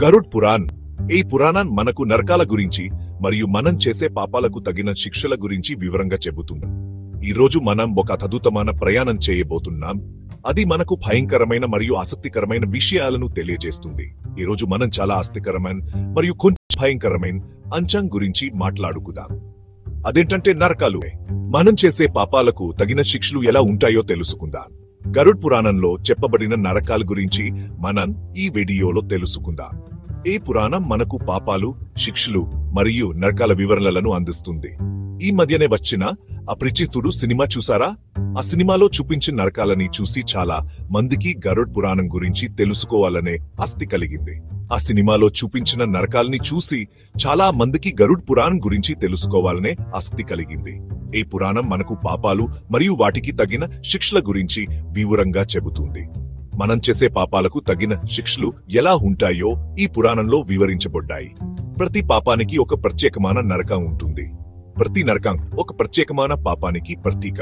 Garud Pooran. ఈ పురాణం మనకు నరకాల గురించి మరియు మనం చేసే పాపాలకు తగిన శిక్షల గురించి వివరంగా చెబుతుంది. ఈ రోజు మనం ఒక అద్భుతమైన ప్రయాణం చేయబోతున్నాం. అది మనకు భయంకరమైన మరియు ఆసక్తికరమైన విషయాలను తెలియజేస్తుంది. ఈ రోజు మనం చాలా ఆసక్తికరమైన మరియు కొంచెం భయంకరమైన అంశం గురించి మాట్లాడుకుందాం. అదేంటంటే నరకాలు. మనం చేసే పాపాలకు తగిన శిక్షలు ఎలా ఉంటాయో తెలుసుకుందాం. గరుడ్ పురాణంలో చెప్పబడిన నరకాల గురించి మనం ఈ వీడియోలో తెలుసుకుందాం. ఈ పురాణం మనకు పాపాలు, శిక్షలు మరియు నరకాల వివరణలను అందిస్తుంది. ఈ మధ్యనే వచ్చిన అపరిచితుడు సినిమా చూసారా? ఆ సినిమాలో చూపించిన నరకాలని చూసి చాలా మందికి గరుడ్ పురాణం గురించి తెలుసుకోవాలనే ఆసక్తి కలిగింది. ఆ సినిమాలో చూపించిన నరకాలని చూసి చాలా మందికి గరుడ్ పురాణం గురించి తెలుసుకోవాలనే ఆసక్తి కలిగింది. ఈ పురాణం మనకు పాపాలు మరియు వాటికి తగిన శిక్షల గురించి వివరంగా చెబుతుంది. మనం చేసే పాపాలకు తగిన శిక్షలు ఎలా ఉంటాయో ఈ పురాణంలో వివరించబడ్డాయి. ప్రతి పాపానికి ఒక ప్రత్యేకమైన నరకం ఉంటుంది. ప్రతి నరకం ఒక ప్రత్యేకమైన పాపానికి ప్రతీక.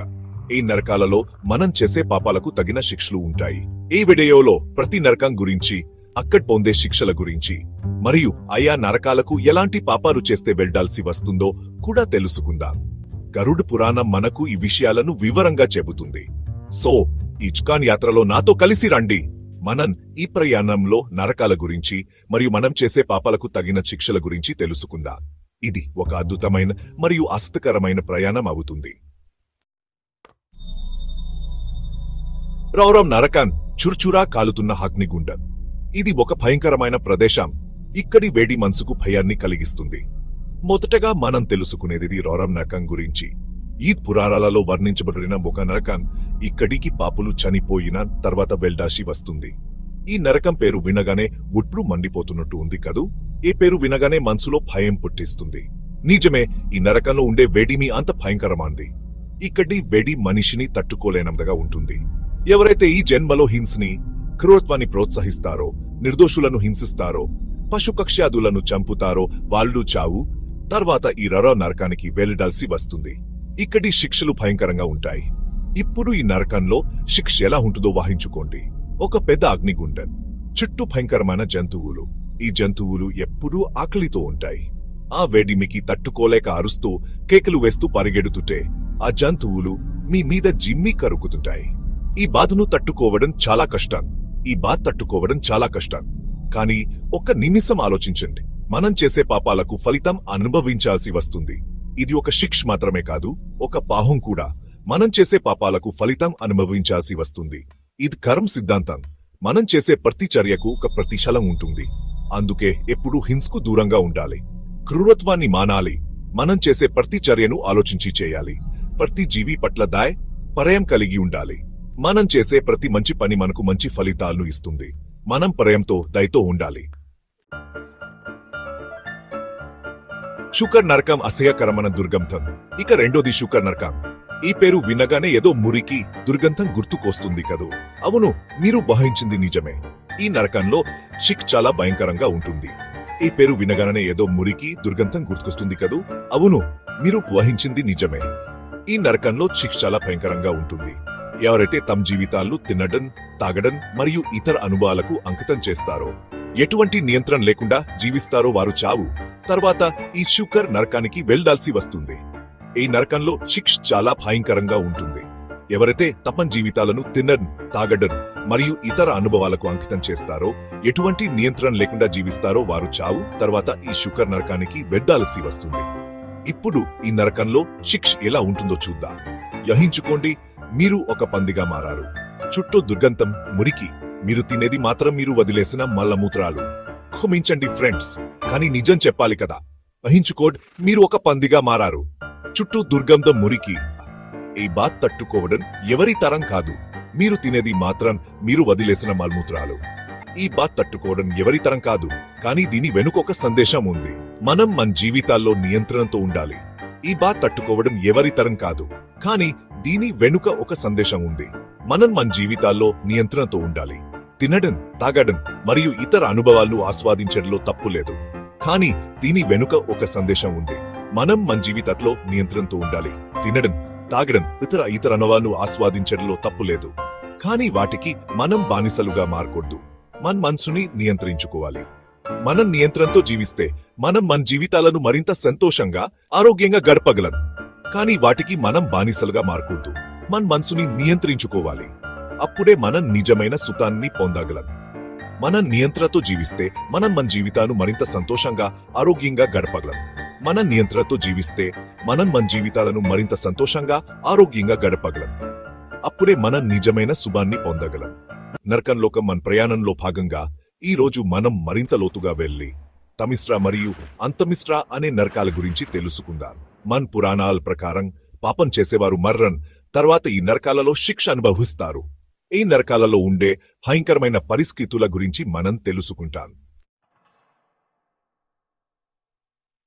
ఈ నరకాలలో మనం చేసే పాపాలకు తగిన శిక్షలు ఉంటాయి. ఈ వీడియోలో ప్రతి నరకం గురించి, అక్కడ పొందే శిక్షల గురించి మరియు ఆయా నరకాలకు ఎలాంటి పాపాలు చేస్తే వెళ్లాల్సి వస్తుందో కూడా తెలుసుకుందాం. గరుడ్ పురాణం మనకు ఈ విషయాలను వివరంగా చెబుతుంది. సో ఈ ఇచ్కాన్ యాత్రలో నాతో కలిసి రండి. మనం ఈ ప్రయాణంలో నరకాల గురించి మరియు మనం చేసే పాపాలకు తగిన శిక్షల గురించి తెలుసుకుందాం. ఇది ఒక అద్భుతమైన మరియు ఆసక్తికరమైన ప్రయాణం అవుతుంది. రౌరవ్ నరకం చుర్చురా కాలుతున్న అగ్నిగుండం. ఇది ఒక భయంకరమైన ప్రదేశం. ఇక్కడి వేడి మనసుకు భయాన్ని కలిగిస్తుంది. మొదటగా మనం తెలుసుకునేది రౌరవ్ నరకం గురించి. ఈ పురాణాలలో వర్ణించబడిన ఒక నరకం ఇక్కడికి పాపులు చనిపోయిన తర్వాత వెళ్లాల్సి వస్తుంది. ఈ నరకం పేరు వినగానే గుట్లు మండిపోతున్నట్టు ఉంది కదూ? ఈ పేరు వినగానే మనసులో భయం పుట్టిస్తుంది. నిజమే, ఈ నరకంలో ఉండే వేడిమి అంత భయంకరమైంది. ఇక్కడి వేడి మనిషిని తట్టుకోలేనంతగా ఉంటుంది. ఎవరైతే ఈ జన్మలో హింసని, క్రూరత్వాన్ని ప్రోత్సహిస్తారో, నిర్దోషులను హింసిస్తారో, పశుపక్ష్యాదులను చంపుతారో వాళ్ళు చావు తర్వాత ఈ రౌరవ్ నరకానికి వెళ్లాల్సి వస్తుంది. ఇక్కడి శిక్షలు భయంకరంగా ఉంటాయి. ఇప్పుడు ఈ నరకంలో శిక్ష ఎలా ఉంటుందో ఊహించుకోండి. ఒక పెద్ద అగ్నిగుండం, చుట్టూ భయంకరమైన జంతువులు. ఈ జంతువులు ఎప్పుడూ ఆకలితో ఉంటాయి. ఆ వేడిమికి తట్టుకోలేక అరుస్తూ కేకలు వేస్తూ పరిగెడుతుంటే ఆ జంతువులు మీ మీద జిమ్మి కరుకుతుంటాయి. ఈ బాధను తట్టుకోవడం చాలా కష్టం. కానీ ఒక్క నిమిషం ఆలోచించండి. మనం చేసే పాపాలకు ఫలితం అనుభవించాల్సి వస్తుంది. ఇది ఒక శిక్ష మాత్రమే కాదు, ఒక పాపం కూడా. మనం చేసే పాపాలకు ఫలితం అనుభవించాల్సి వస్తుంది. ఇది కర్మ సిద్ధాంతం. మనం చేసే ప్రతి చర్యకు ఒక ప్రతిఫలం ఉంటుంది. అందుకే ఎప్పుడూ హింసకు దూరంగా ఉండాలి, క్రూరత్వాన్ని మానాలి. మనం చేసే ప్రతి చర్యను ఆలోచించి చేయాలి. ప్రతి జీవి పట్ల దయ, ప్రేమ కలిగి ఉండాలి. మనం చేసే ప్రతి మంచి పని మనకు మంచి ఫలితాలను ఇస్తుంది. మనం ప్రేమతో, దయతో ఉండాలి. శుకర్ నరకం అసహ్యకరమైన దుర్గంధం. ఇక రెండోది శుకర్ నరకం. ఈ పేరు వినగానే ఏదో మురికి, దుర్గంధం గుర్తుకొస్తుంది కదూ? అవును, మీరు ఊహించింది నిజమే. ఈ నరకంలో శిక్ష చాలా భయంకరంగా ఉంటుంది. ఈ పేరు వినగానే ఏదో మురికి, దుర్గంధం గుర్తుకొస్తుంది కదూ? అవును, మీరు ఊహించింది నిజమే. ఈ నరకంలో శిక్ష చాలా భయంకరంగా ఉంటుంది. ఎవరైతే తమ జీవితాలను తినడం, తాగడం మరియు ఇతర అనుభవాలకు అంకితం చేస్తారో, ఎటువంటి నియంత్రణ లేకుండా జీవిస్తారో వారు చావు తర్వాత ఈ శుకర్ నరకానికి వెళ్లాల్సి వస్తుంది. ఈ నరకంలో శిక్ష చాలా భయంకరంగా ఉంటుంది. ఎవరైతే తమ జీవితాలను తినడం, తాగడం మరియు ఇతర అనుభవాలకు అంకితం చేస్తారో, ఎటువంటి నియంత్రణ లేకుండా జీవిస్తారో వారు చావు తర్వాత ఈ శుకర్ నరకానికి వెళ్లాల్సి వస్తుంది. ఇప్పుడు ఈ నరకంలో శిక్ష ఎలా ఉంటుందో చూద్దాం. ఊహించుకోండి, మీరు ఒక పందిగా మారారు. చుట్టూ దుర్గంధం, మురికి. మీరు తినేది మాత్రం మీరు వదిలేసిన మల్లమూత్రాలు. క్షమించండి ఫ్రెండ్స్, కానీ నిజం చెప్పాలి కదా. ఊహించుకోండి, మీరు ఒక పందిగా మారారు. చుట్టూ దుర్గంధం, మురికి. ఈ బాధ తట్టుకోవడం ఎవరి తరం కాదు. మీరు తినేది మాత్రం మీరు వదిలేసిన మలమూత్రాలు. ఈ బాధ తట్టుకోవడం ఎవరి తరం కాదు. కానీ దీని వెనుక ఒక సందేశం ఉంది. మనం మన జీవితాల్లో నియంత్రణతో ఉండాలి. ఈ బాధ తట్టుకోవడం ఎవరి తరం కాదు. కానీ దీని వెనుక ఒక సందేశం ఉంది. మనం మన జీవితాల్లో నియంత్రణతో ఉండాలి. తినడం, తాగడం మరియు ఇతర అనుభవాలను ఆస్వాదించడంలో తప్పు లేదు. కానీ దీని వెనుక ఒక సందేశం ఉంది. మనం మన జీవితంలో నియంత్రణతో ఉండాలి. తినడం, తాగడం, ఇతర అనుభవాలను ఆస్వాదించడంలో తప్పు లేదు. కానీ వాటికి మనం బానిసలుగా మారకూడదు. మన మనసుని నియంత్రించుకోవాలి. మనం నియంత్రణతో జీవిస్తే మనం మన జీవితాలను మరింత సంతోషంగా ఆరోగ్యంగా గడపగలం. కానీ వాటికి మనం బానిసలుగా మారకూడదు. మన మనసుని నియంత్రించుకోవాలి. అప్పుడే మనం నిజమైన సుఖాన్ని పొందగలం. మనం నియంత్రణతో జీవిస్తే మనం మన జీవితాలను మరింత సంతోషంగా ఆరోగ్యంగా గడపగలం. మనం నియంత్రణతో జీవిస్తే మనం మన జీవితాలను మరింత సంతోషంగా ఆరోగ్యంగా గడపగలం. అప్పుడే మనం నిజమైన శుభాన్ని పొందగలం. నరకంలోకం మన ప్రయాణంలో భాగంగా ఈ రోజు మనం మరింత లోతుగా వెళ్లి తమిశ్రా మరియు అంతమిశ్రా అనే నరకాల గురించి తెలుసుకుందాం. మన పురాణాల ప్రకారం పాపం చేసేవారు మరణం తర్వాత ఈ నరకాలలో శిక్ష అనుభవిస్తారు. ఈ నరకాలలో ఉండే భయంకరమైన పరిస్థితుల గురించి మనం తెలుసుకుంటాం.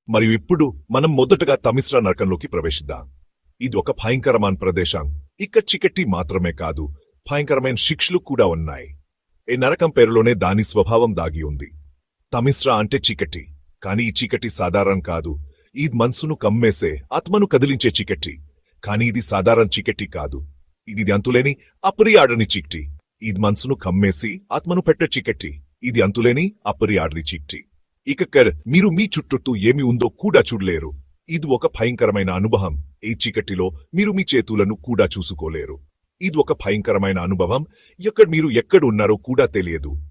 మరియు ఇప్పుడు మనం మొదటగా తమిశ్రా నరకంలోకి ప్రవేశిద్దాం. ఇది ఒక భయంకరమైన ప్రదేశం. ఇక్కడ చీకటి మాత్రమే కాదు, భయంకరమైన శిక్షలు కూడా ఉన్నాయి. ఈ నరకం పేరులోనే దాని స్వభావం దాగి ఉంది. తమిశ్రా అంటే చీకటి. కాని ఈ చీకటి సాధారణ కాదు. ఇది మనసును కమ్మేసే, ఆత్మను కదిలించే చీకటి. కాని ఇది సాధారణ చీకటి కాదు. ఇది అంతులేని అపరియాడని చీకటి. ఇది మనసును కమ్మేసి ఆత్మను పెట్టే చీకటి. ఇది అంతులేని అపరియాడని చీకటి. ఇక మీరు మీ చుట్టూ ఏమి ఉందో కూడా చూడలేరు. ఇది ఒక భయంకరమైన అనుభవం. ఈ చీకటిలో మీరు మీ చేతులను కూడా చూసుకోలేరు. ఇది ఒక భయంకరమైన అనుభవం. మీరు ఎక్కడున్నారో కూడా తెలియదు.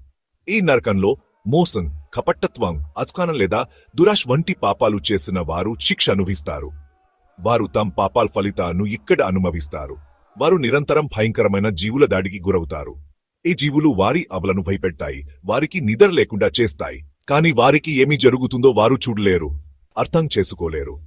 ఈ నరకంలో మోసం, కపటత్వం, అజ్ఞానం లేదా దురాశ వంటి పాపాలు చేసిన వారు శిక్ష అనుభవిస్తారు. వారు తమ పాపాల ఫలితాలను ఇక్కడ అనుభవిస్తారు. వారు నిరంతరం భయంకరమైన జీవుల దాడికి గురవుతారు. ఈ జీవులు వారి అవలను భయపెట్టాయి, వారికి నిద్ర లేకుండా చేస్తాయి. కాని వారికి ఏమి జరుగుతుందో వారు చూడలేరు, అర్థం చేసుకోలేరు.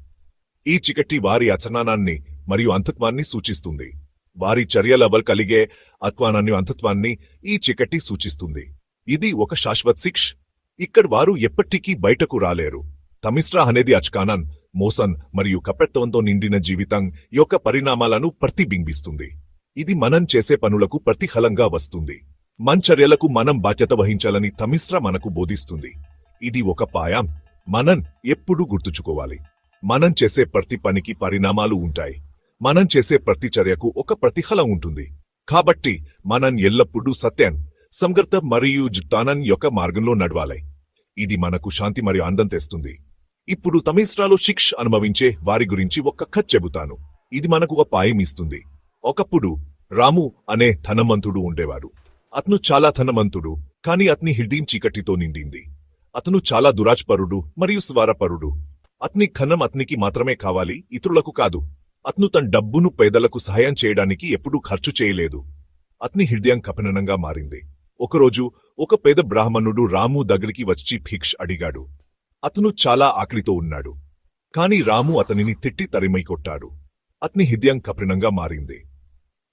ఈ చీకటి వారి అచనానాన్ని మరియు అంతత్వాన్ని సూచిస్తుంది. వారి చర్యల వల్ల కలిగే అత్వానాన్ని అంతత్వాన్ని ఈ చీకటి సూచిస్తుంది. ఇది ఒక శాశ్వత శిక్ష. ఇక్కడ వారు ఎప్పటికీ బయటకు రాలేరు. తమిశ్రా అనేది అజ్ఞానం, మోసం మరియు కపటత్వంతో నిండిన జీవితం యొక్క పరిణామాలను ప్రతిబింబిస్తుంది. ఇది మనం చేసే పనులకు ప్రతిఫలంగా వస్తుంది. మన చర్యలకు మనం బాధ్యత వహించాలని తమిశ్రా మనకు బోధిస్తుంది. ఇది ఒక పాయం. మనం ఎప్పుడూ గుర్తుంచుకోవాలి. మనం చేసే ప్రతి పనికి పరిణామాలు ఉంటాయి. మనం చేసే ప్రతి చర్యకు ఒక ప్రతిఫలం ఉంటుంది. కాబట్టి మనం ఎల్లప్పుడూ సత్యం, సంగర్త మరియు జ్ఞానం యొక్క మార్గంలో నడవాలి. ఇది మనకు శాంతి మరియు ఆనందం తెస్తుంది. ఇప్పుడు తమిశ్రాలో శిక్ష అనుభవించే వారి గురించి ఒక కథ చెబుతాను. ఇది మనకు ఒక పాయం ఇస్తుంది. ఒకప్పుడు రాము అనే ధనవంతుడు ఉండేవాడు. అతను చాలా ధనవంతుడు, కాని అతని హృదయం చీకటితో నిండింది. అతను చాలా దురాజ్పరుడు మరియు స్వారపరుడు. అతని ధనం అతనికి మాత్రమే కావాలి, ఇతరులకు కాదు. అతను తన డబ్బును పేదలకు సహాయం చేయడానికి ఎప్పుడూ ఖర్చు చేయలేదు. అతని హృదయం కఠినంగా మారింది. ఒకరోజు ఒక పేద బ్రాహ్మణుడు రాము దగ్గరికి వచ్చి భిక్ష అడిగాడు. అతను చాలా ఆకలితో ఉన్నాడు. కాని రాము అతనిని తిట్టి తరిమై కొట్టాడు. అతని హృదయం కఠినంగా మారింది.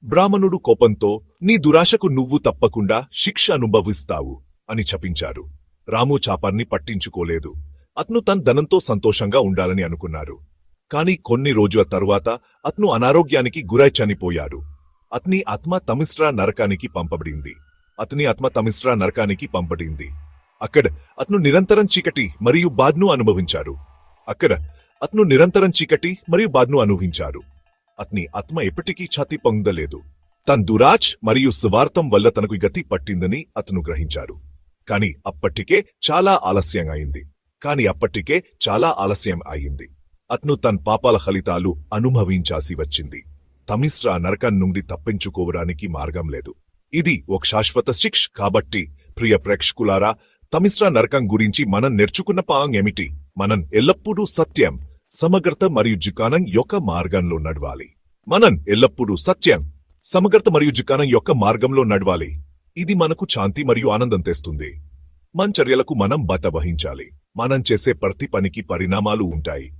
బ్రాహ్మణుడు కోపంతో, నీ దురాశకు నువ్వు తప్పకుండా శిక్ష అనుభవిస్తావు అని చెప్పించాడు. రాము చాపాన్ని పట్టించుకోలేదు. అతను తన ధనంతో సంతోషంగా ఉండాలని అనుకున్నాడు. కాని కొన్ని రోజుల తరువాత అతను అనారోగ్యానికి గురై చనిపోయాడు. అతని ఆత్మ తమిశ్రా నరకానికి పంపబడింది. అక్కడ అతను నిరంతరం చీకటి మరియు బాధను అనుభవించాడు. అతని ఆత్మ ఎప్పటికీ ఛాతి పొందలేదు. తన దురాచ్ మరియు స్వార్థం వల్ల తనకు గతి పట్టిందని అతను గ్రహించాడు. కాని అప్పటికే చాలా ఆలస్యం అయింది. అతను తన పాపాల ఫలితాలు అనుభవించాల్సి వచ్చింది. తమిశ్రా నరకం నుండి తప్పించుకోవడానికి మార్గం లేదు. ఇది ఒక శాశ్వత శిక్ష. కాబట్టి ప్రియ ప్రేక్షకులారా, తమిశ్రా నరకం గురించి మనం నేర్చుకున్న పాఠం ఏమిటి? మనం ఎల్లప్పుడూ సత్యం, సమగ్రత మరియు జ్ఞానం యొక్క మార్గంలో నడవాలి. ఇది మనకు శాంతి మరియు ఆనందం తెస్తుంది. మన చర్యలకు మనం బాధ్యత వహించాలి. మనం చేసే ప్రతి పనికి పరిణామాలు ఉంటాయి.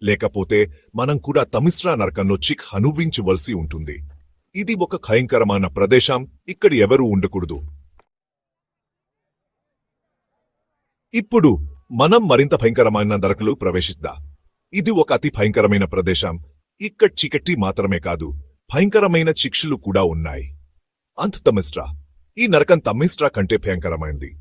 లేకపోతే మనం కూడా తమిశ్రా నరకంలో శిక్ష అనుభవించవలసి ఉంటుంది. ఇది ఒక భయంకరమైన ప్రదేశం. ఇక్కడ ఎవరూ ఉండకూడదు. ఇప్పుడు మనం మరింత భయంకరమైన నరకంలో ప్రవేశిద్దాం. ఇది ఒక అతి భయంకరమైన ప్రదేశం. ఇక్కడ చీకటి మాత్రమే కాదు, భయంకరమైన శిక్షలు కూడా ఉన్నాయి. అంతమిశ్రా. ఈ నరకం తమిశ్రా కంటే భయంకరమైంది.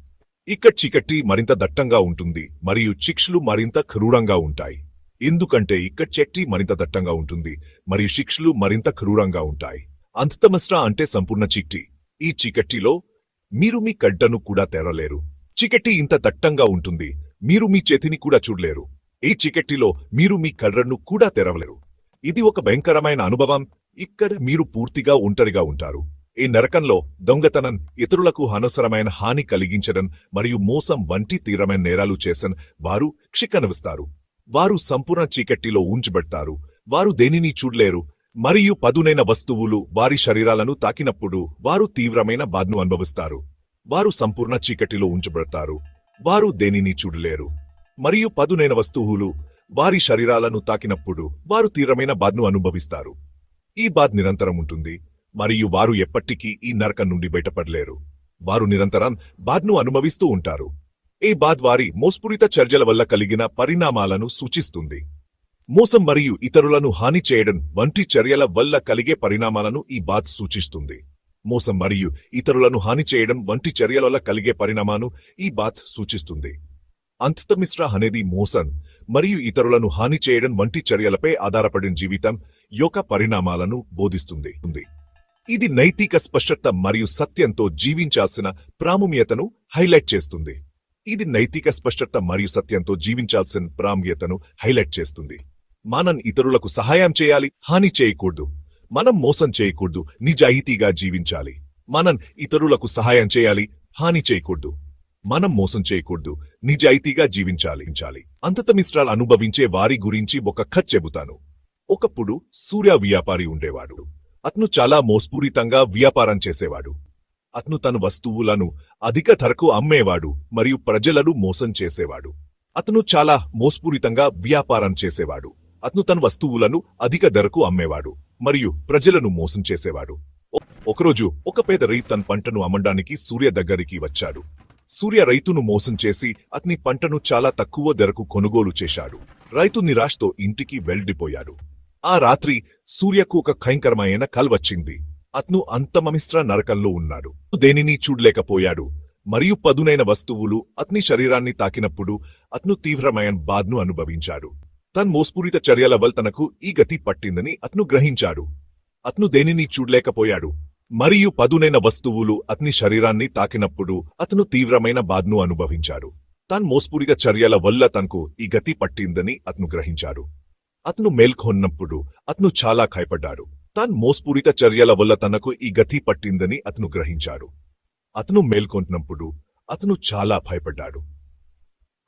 ఇక్కడ చీకటి మరింత దట్టంగా ఉంటుంది మరియు శిక్షలు మరింత క్రూరంగా ఉంటాయి. ఎందుకంటే ఇక్కడ చీకటి మరింత దట్టంగా ఉంటుంది మరియు శిక్షలు మరింత క్రూరంగా ఉంటాయి. అంతమిశ్రా అంటే సంపూర్ణ చీకటి. ఈ చీకటిలో మీరు మీ కడ్డను కూడా తెరలేరు. చీకటి ఇంత దట్టంగా ఉంటుంది, మీరు మీ చేతిని కూడా చూడలేరు. ఈ చీకటిలో మీరు మీ కళ్ళను కూడా తెరవలేరు. ఇది ఒక భయంకరమైన అనుభవం. ఇక్కడ మీరు పూర్తిగా ఒంటరిగా ఉంటారు. ఈ నరకంలో దొంగతనం, ఇతరులకు అనవసరమైన హాని కలిగించడం మరియు మోసం వంటి తీవ్రమైన నేరాలు చేసిన వారు శిక్ష అనుభవిస్తారు. వారు సంపూర్ణ చీకటిలో ఉంచబడతారు. వారు దేనిని చూడలేరు మరియు పదునైన వస్తువులు వారి శరీరాలను తాకినప్పుడు వారు తీవ్రమైన బాధను అనుభవిస్తారు. వారు సంపూర్ణ చీకటిలో ఉంచబడతారు. వారు దేనిని చూడలేరు మరియు పదునైన వస్తువులు వారి శరీరాలను తాకినప్పుడు వారు తీవ్రమైన బాధను అనుభవిస్తారు. ఈ బాధ నిరంతరం ఉంటుంది మరియు వారు ఎప్పటికీ ఈ నరకం నుండి బయటపడలేరు. వారు నిరంతరం బాధను అనుభవిస్తూ ఉంటారు. ఈ బాధ వారి మోసపూరిత చర్యల వల్ల కలిగిన పరిణామాలను సూచిస్తుంది. మోసం మరియు ఇతరులను హాని చేయడం వంటి చర్యల వల్ల కలిగే పరిణామాలను ఈ బాధ సూచిస్తుంది. మోసం మరియు ఇతరులను హాని చేయడం వంటి చర్యల వల్ల కలిగే పరిణామాలను ఈ బాధ సూచిస్తుంది. అంతమిశ్ర అనేది మోసం మరియు ఇతరులను హాని చేయడం వంటి చర్యలపై ఆధారపడిన జీవితం యొక్క పరిణామాలను బోధిస్తుంది. ఇది నైతిక స్పష్టత మరియు సత్యంతో జీవించాల్సిన ప్రాముఖ్యతను హైలైట్ చేస్తుంది. ఇది నైతిక స్పష్టత మరియు సత్యంతో జీవించాల్సిన ప్రాముఖ్యతను హైలైట్ చేస్తుంది. మనం ఇతరులకు సహాయం చేయాలి, హాని చేయకూడదు. మనం మోసం చేయకూడదు, నిజాయితీగా జీవించాలి. మనం ఇతరులకు సహాయం చేయాలి, హాని చేయకూడదు. మనం మోసం చేయకూడదు, నిజాయితీగా జీవించాలి. అంతమిశ్రాలు అనుభవించే వారి గురించి ఒక కథ చెబుతాను. ఒకప్పుడు సూర్య వ్యాపారి ఉండేవాడు. అతను చాలా మోసపూరితంగా వ్యాపారం చేసేవాడు. అతను తన వస్తువులను అధిక ధరకు అమ్మేవాడు మరియు ప్రజలను మోసం చేసేవాడు. అతను చాలా మోసపూరితంగా వ్యాపారం చేసేవాడు. అతను తన వస్తువులను అధిక ధరకు అమ్మేవాడు మరియు ప్రజలను మోసం చేసేవాడు. ఒకరోజు ఒక పేద రైతు తన పంటను అమ్మడానికి సూర్య దగ్గరికి వచ్చాడు. సూర్య రైతును మోసం చేసి అతని పంటను చాలా తక్కువ ధరకు కొనుగోలు చేశాడు. రైతు నిరాశతో ఇంటికి వెళ్ళిపోయాడు. ఆ రాత్రి సూర్యకు ఒక భయంకరమైన కల వచ్చింది. అతను అంతమిశ్ర నరకంలో ఉన్నాడు. దేనిని చూడలేకపోయాడు మరియు పదునైన వస్తువులు అతని శరీరాన్ని తాకినప్పుడు అతను తీవ్రమైన బాధను అనుభవించాడు. తన మోసపూరిత చర్యల వల్ల తనకు ఈ గతి పట్టిందని అతను గ్రహించాడు. అతను దేనిని చూడలేకపోయాడు మరియు పదునైన వస్తువులు అతని శరీరాన్ని తాకినప్పుడు అతను తీవ్రమైన బాధను అనుభవించాడు. తన మోసపూరిత చర్యల వల్ల తనకు ఈ గతి పట్టిందని అతను గ్రహించాడు. అతను మేల్కొన్నప్పుడు అతను చాలా భయపడ్డాడు. తన మోసపూరిత చర్యల వల్ల తనకు ఈ గతి పట్టిందని అతను గ్రహించాడు. అతను మేల్కొంటున్నప్పుడు అతను చాలా భయపడ్డాడు.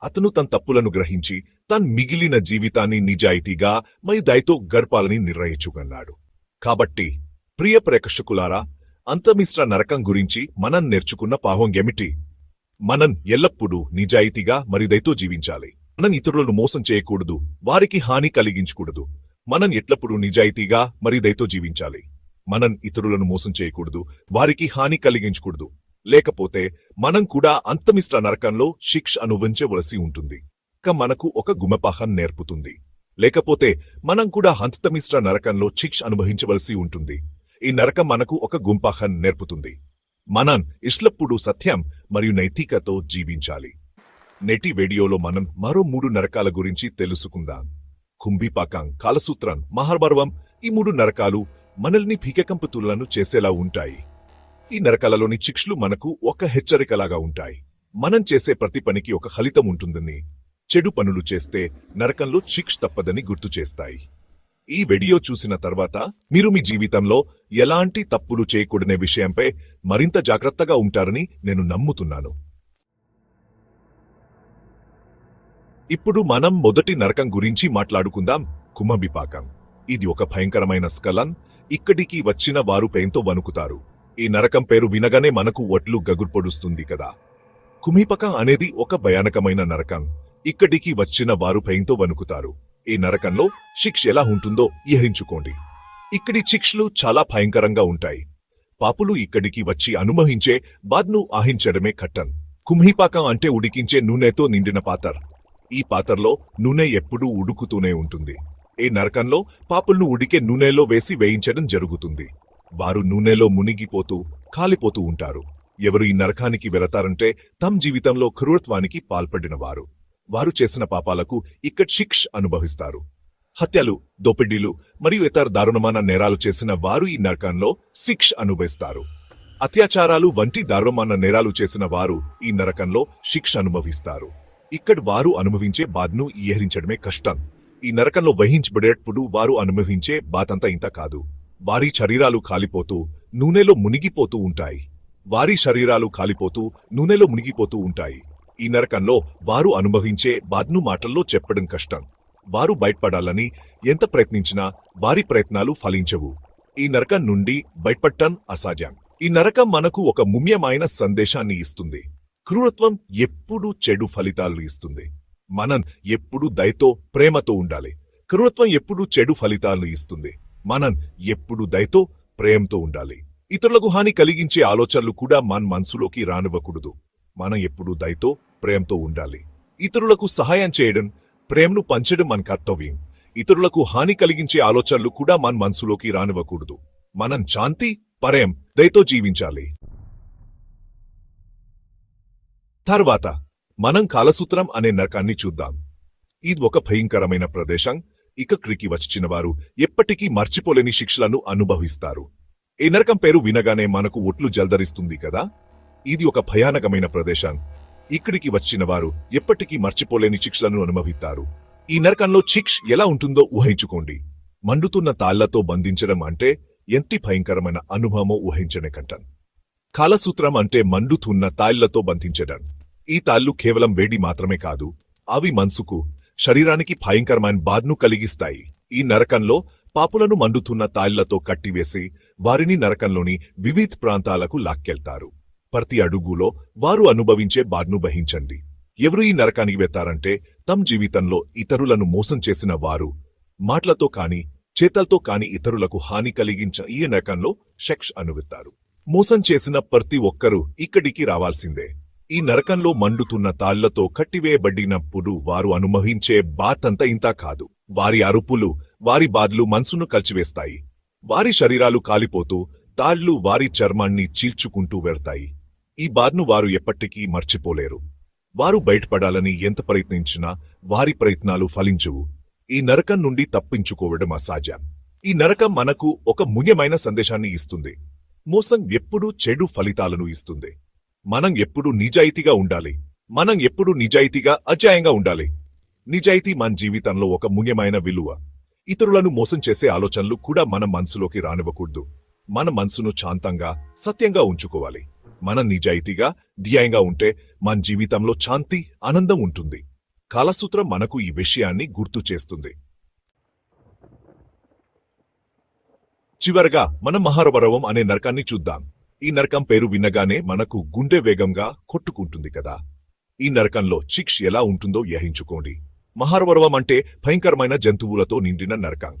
అతను తన తప్పులను గ్రహించి తన మిగిలిన జీవితాన్ని నిజాయితీగా మరియు దయతో గడపాలని నిర్ణయించుకున్నాడు. కాబట్టి ప్రియ ప్రేక్షకులారా, అంతమిశ్ర నరకం గురించి మనం నేర్చుకున్న పాఠం ఏమిటి? మనం ఎల్లప్పుడూ నిజాయితీగా మరియు దయతో జీవించాలి. మనం ఇతరులను మోసం చేయకూడదు, వారికి హాని కలిగించకూడదు. మనం ఎల్లప్పుడూ నిజాయితీగా మరియు దయతో జీవించాలి. మనం ఇతరులను మోసం చేయకూడదు, వారికి హాని కలిగించకూడదు. లేకపోతే మనం కూడా అంతమిశ్ర నరకంలో శిక్ష అనుభవించవలసి ఉంటుంది. మనకు ఒక గుణపాఠం నేర్పుతుంది. లేకపోతే మనం కూడా అంతమిశ్ర నరకంలో శిక్ష అనుభవించవలసి ఉంటుంది. ఈ నరకం మనకు ఒక గుణపాఠం నేర్పుతుంది. మనం ఎల్లప్పుడూ సత్యం మరియు నైతికతో జీవించాలి. నేటి వీడియోలో మనం మరో 3 నరకాల గురించి తెలుసుకుందాం. కుంభిపాకం, కాలసూత్రం, మహాభారతం. ఈ 3 నరకాలు మనల్ని భీకకంపితులను చేసేలా ఉంటాయి. ఈ నరకాలలోని శిక్షలు మనకు ఒక హెచ్చరికలాగా ఉంటాయి. మనం చేసే ప్రతి పనికి ఒక ఫలితం ఉంటుందని, చెడు పనులు చేస్తే నరకంలో శిక్ష తప్పదని గుర్తు చేస్తాయి. ఈ వీడియో చూసిన తర్వాత మీరు మీ జీవితంలో ఎలాంటి తప్పులు చేయకూడనే విషయంపై మరింత జాగ్రత్తగా ఉంటారని నేను నమ్ముతున్నాను. ఇప్పుడు మనం మొదటి నరకం గురించి మాట్లాడుకుందాం. కుంభిపాకం. ఇది ఒక భయంకరమైన స్కలన్. ఇక్కడికి వచ్చిన వారు పెయిన్తో వణుకుతారు. ఈ నరకం పేరు వినగానే మనకు ఒట్లు గగుర్పొడుస్తుంది కదా. కుంభిపాకం అనేది ఒక భయానకమైన నరకం. ఇక్కడికి వచ్చిన వారు పెయిన్తో వణుకుతారు. ఈ నరకంలో శిక్ష ఎలా ఉంటుందో ఊహించుకోండి. ఇక్కడి శిక్షలు చాలా భయంకరంగా ఉంటాయి. పాపులు ఇక్కడికి వచ్చి అనుభవించే బాధను ఆహించడమే కట్టం. కుంభిపాకం అంటే ఉడికించే నూనెతో నిండిన పాత్ర. ఈ పాత్రలో నూనె ఎప్పుడూ ఉడుకుతూనే ఉంటుంది. ఈ నరకంలో పాపులను ఉడికే నూనెలో వేసి వేయించడం జరుగుతుంది. వారు నూనెలో మునిగిపోతూ కాలిపోతూ ఉంటారు. ఎవరు ఈ నరకానికి వెళతారంటే తమ జీవితంలో క్రూరత్వానికి పాల్పడిన వారు. వారు చేసిన పాపాలకు ఇక్కడ శిక్ష అనుభవిస్తారు. హత్యలు, దోపిడీలు మరియు ఇతర దారుణమైన నేరాలు చేసిన వారు ఈ నరకంలో శిక్ష అనుభవిస్తారు. అత్యాచారాలు వంటి దారుణమైన నేరాలు చేసిన వారు ఈ నరకంలో శిక్ష అనుభవిస్తారు. ఇక్కడ వారు అనుభవించే బాధను ఈహరించడమే కష్టం. ఈ నరకంలో వహించబడేటప్పుడు వారు అనుభవించే బాధంతా ఇంత కాదు. వారి శరీరాలు కాలిపోతూ నూనెలో మునిగిపోతూ ఉంటాయి. వారి శరీరాలు కాలిపోతూ నూనెలో మునిగిపోతూ ఉంటాయి. ఈ నరకంలో వారు అనుభవించే బాధను మాటల్లో చెప్పడం కష్టం. వారు బయటపడాలని ఎంత ప్రయత్నించినా వారి ప్రయత్నాలు ఫలించవు. ఈ నరకం నుండి బయటపడటం అసాధ్యం. ఈ నరకం మనకు ఒక ముఖ్యమైన సందేశాన్ని ఇస్తుంది. క్రూరత్వం ఎప్పుడూ చెడు ఫలితాలు ఇస్తుంది. మనం ఎప్పుడు దయతో ప్రేమతో ఉండాలి. క్రూరత్వం ఎప్పుడు చెడు ఫలితాలను ఇస్తుంది. మనం ఎప్పుడు దయతో ప్రేమతో ఉండాలి. ఇతరులకు హాని కలిగించే ఆలోచనలు కూడా మన మనసులోకి రానివ్వకూడదు. మనం ఎప్పుడు దయతో ప్రేమతో ఉండాలి. ఇతరులకు సహాయం చేయడం, ప్రేమను పంచడం మన కర్తవ్యం. ఇతరులకు హాని కలిగించే ఆలోచనలు కూడా మన మనసులోకి రానివ్వకూడదు. మనం శాంతి, ప్రేమ, దయతో జీవించాలి. తర్వాత మనం కాలసూత్రం అనే నరకాన్ని చూద్దాం. ఇది ఒక భయంకరమైన ప్రదేశం. ఇక్కడికి వచ్చిన వారు ఎప్పటికీ మర్చిపోలేని శిక్షలను అనుభవిస్తారు. ఈ నరకం పేరు వినగానే మనకు ఒట్లు జల్దరిస్తుంది కదా. ఇది ఒక భయానకమైన ప్రదేశం. ఇక్కడికి వచ్చిన వారు ఎప్పటికీ మర్చిపోలేని శిక్షలను అనుభవిస్తారు. ఈ నరకంలో శిక్ష ఎలా ఉంటుందో ఊహించుకోండి. మండుతున్న తాళ్లతో బంధించడం అంటే ఎంత భయంకరమైన అనుభవమో ఊహించనే కంటం. కాలసూత్రం అంటే మండుతున్న తాళ్లతో బంధించడం. ఈ తాళ్లు కేవలం వేడి మాత్రమే కాదు, అవి మనసుకు, శరీరానికి భయంకరమైన బాధను కలిగిస్తాయి. ఈ నరకంలో పాపులను మండుతున్న తాళ్లతో కట్టివేసి వారిని నరకంలోని వివిధ ప్రాంతాలకు లాక్కెళ్తారు. ప్రతి అడుగులో వారు అనుభవించే బాధను వహించండి. ఎవరు ఈ నరకానికి వెళ్తారంటే తమ జీవితంలో ఇతరులను మోసం చేసిన వారు. మాటలతో కాని చేతలతో కాని ఇతరులకు హాని కలిగించిన ఈ నరకంలో శిక్ష అనుభవిస్తారు. మోసం చేసిన ప్రతి ఒక్కరూ ఇక్కడికి రావాల్సిందే. ఈ నరకంలో మండుతున్న తాళ్లతో కట్టివేయబడినప్పుడు వారు అనుభవించే బాధంతా ఇంత కాదు. వారి అరుపులు, వారి బాధలు మనసును కలిచివేస్తాయి. వారి శరీరాలు కాలిపోతూ తాళ్లు వారి చర్మాన్ని చీల్చుకుంటూ వెళ్తాయి. ఈ బాధను వారు ఎప్పటికీ మర్చిపోలేరు. వారు బయటపడాలని ఎంత ప్రయత్నించినా వారి ప్రయత్నాలు ఫలించవు. ఈ నరకం నుండి తప్పించుకోవడం అసాధ్యం. ఈ నరకం మనకు ఒక ముఖ్యమైన సందేశాన్ని ఇస్తుంది. మోసం ఎప్పుడూ చెడు ఫలితాలను ఇస్తుంది. మనం ఎప్పుడు నిజాయితీగా ఉండాలి. మనం ఎప్పుడు నిజాయితీగా అజాయంగా ఉండాలి. నిజాయితీ మన జీవితంలో ఒక ముఖ్యమైన విలువ. ఇతరులను మోసం చేసే ఆలోచనలు కూడా మన మనసులోకి రానివ్వకూడదు. మన మనసును శాంతంగా, సత్యంగా ఉంచుకోవాలి. మనం నిజాయితీగా, ధ్యేయంగా ఉంటే మన జీవితంలో శాంతి, ఆనందం ఉంటుంది. కాలసూత్రం మనకు ఈ విషయాన్ని గుర్తు చేస్తుంది. చివరగా మనం మహారవరవం అనే నరకాన్ని చూద్దాం. ఈ నరకం పేరు వినగానే మనకు గుండె వేగంగా కొట్టుకుంటుంది కదా. ఈ నరకంలో శిక్ష ఎలా ఉంటుందో ఊహించుకోండి. మహారవరవం అంటే భయంకరమైన జంతువులతో నిండిన నరకం.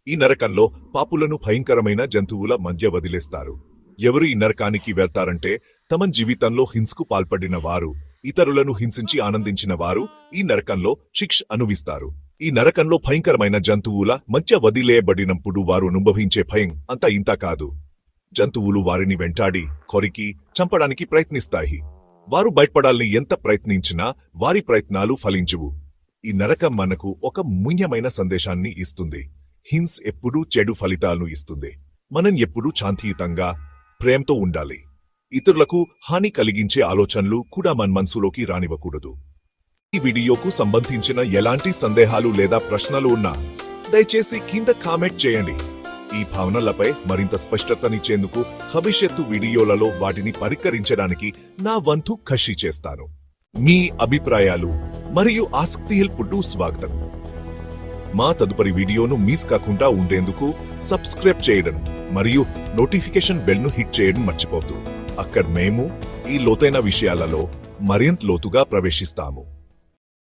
ఈ నరకంలో పాపులను భయంకరమైన జంతువుల మధ్య వదిలేస్తారు. ఎవరు ఈ నరకానికి వెళ్తారంటే తమ జీవితంలో హింసకు పాల్పడిన వారు, ఇతరులను హింసించి ఆనందించిన వారు ఈ నరకంలో శిక్ష అనుభవిస్తారు. ఈ నరకంలో భయంకరమైన జంతువుల మధ్య వదిలేయబడినప్పుడు వారు అనుభవించే భయం అంతా ఇంత కాదు. జంతువులు వారిని వెంటాడి, కొరికి, చంపడానికి ప్రయత్నిస్తాయి. వారు బయటపడాలని ఎంత ప్రయత్నించినా వారి ప్రయత్నాలు ఫలించవు. ఈ నరకం మనకు ఒక ముఖ్యమైన సందేశాన్ని ఇస్తుంది. హింస ఎప్పుడూ చెడు ఫలితాలను ఇస్తుంది. మనం ఎప్పుడూ శాంతియుతంగా, ప్రేమతో ఉండాలి. ఇతరులకు హాని కలిగించే ఆలోచనలు కూడా మన మనసులోకి రానివ్వకూడదు. ఈ వీడియోకు సంబంధించిన ఎలాంటి సందేహాలు లేదా ప్రశ్నలు ఉన్నా దయచేసి కింద కామెంట్ చేయండి. ఈ భావనలపై మరింత స్పష్టతనిచ్చేందుకు భవిష్యత్తు వీడియోలలో వాటిని పరిష్కరించడానికి నా వంతు కృషి చేస్తాను. మీ అభిప్రాయాలు మరియు ఆసక్తిలకు స్వాగతం. మా తదుపరి వీడియోను మిస్ కాకుండా ఉండేందుకు సబ్స్క్రైబ్ చేయడం మరియు నోటిఫికేషన్ బెల్ను హిట్ చేయడం మర్చిపోవద్దు. అక్కడ మేము ఈ లోతైన విషయాలలో మరింత లోతుగా ప్రవేశిస్తాము.